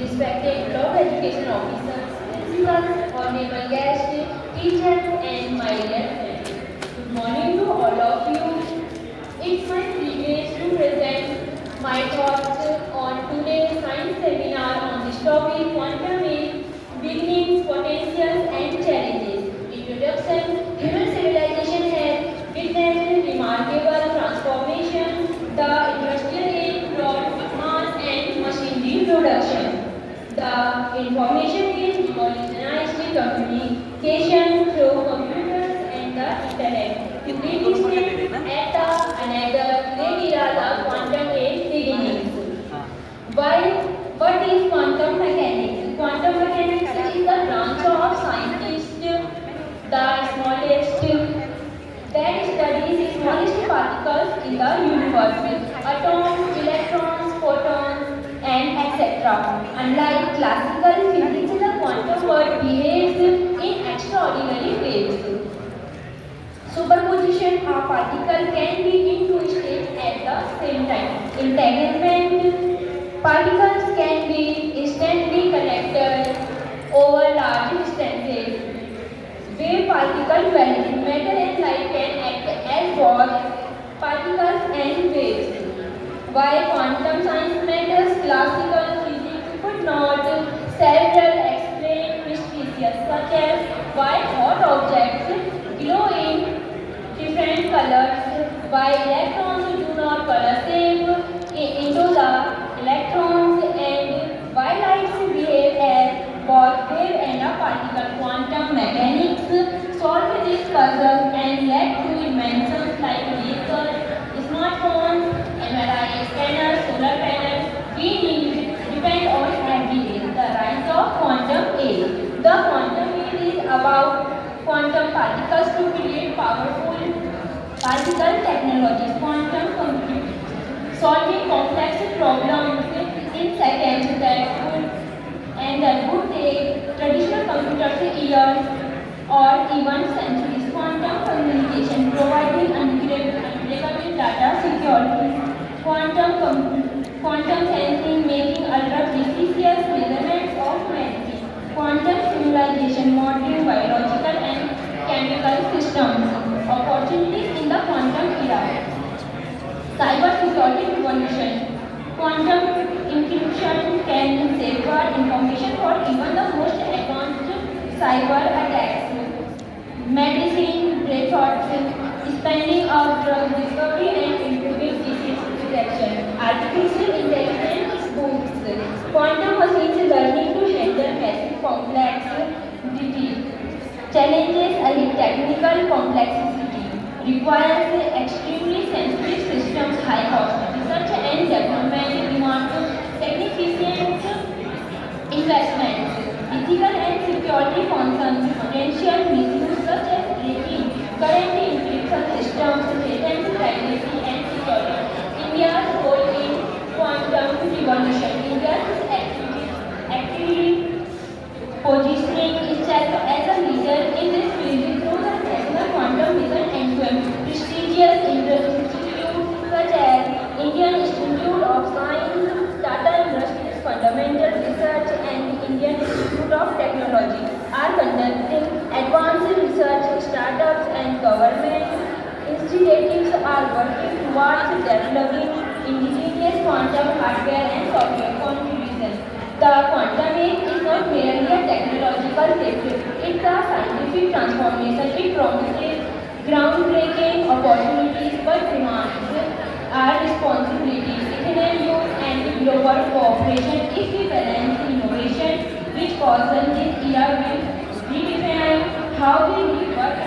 respected top education officers, principals, honorable guests, teachers, and my dear friends. Good morning to all of you. It's my privilege to present my thoughts on today's science seminar on this topic, quantum age, beginnings, potentials, and challenges. Introduction: human civilization has witnessed remarkable transformation. The industrial age brought mass and machinery production. The information age revolutionized communication through computers and the internet. We witnessed at the another great era, the quantum age beginnings. Why? What is quantum mechanics? Quantum mechanics is the branch of scientists, the smallest that studies smallest particles in the universe, atoms, electrons, photons, and etc. Unlike classical physics, the quantum world behaves in extraordinary ways. Superposition of particle can be in two states at the same time. Entanglement: particles can be instantly connected over large distances. Wave particle duality: matter and light can act as both particles and waves. Why quantum science matters? Classical physics could not several explain mysteries such as why hot objects glow in different colors, why electrons do not color same into the electrons, and why lights behave as both wave and a particle. Quantum mechanics solved this puzzle and led to inventions like vehicles, smartphones, MRI scanners, solar panels. We need depend on every day. The rise of quantum age. The quantum age is about quantum particles to create powerful particle technologies. Quantum computing, solving complex problems in seconds that would take traditional computers years or even centuries. Quantum communication, providing unbreakable data security. Quantum sensing, making ultra precise measurements of matter. Quantum simulation, modeling biological and chemical systems. Opportunities in the quantum era. Cybersecurity revolution. Quantum encryption can safeguard information for even the most advanced cyber attacks. Medicine breakthroughs, expanding of drug discovery and improving disease detection. Artificial intelligence boosts quantum machines learning to handle massive complex disease. Challenges and technical complexity, requires extremely sensitive systems, high cost. Research and development demand significant investments. Ethical and security concerns, potential misuse such as breaking current encryption systems, patent privacy and security. India's role in quantum revolution. India is actively positioning itself as a leader in this field through the National Quantum Mission and prestigious institutes such as Indian Institute of Science, Tata Industries Fundamental Research, and Indian Institute of Technology are conducting advanced research. Startups and government institutes are working towards developing indigenous quantum hardware and software contributions. The quantum age is not merely a technological shift, it's a scientific transformation. It promises groundbreaking opportunities but demands our responsibilities, ethical use and global cooperation. If we balance innovation, which causes this era will redefine how we live, work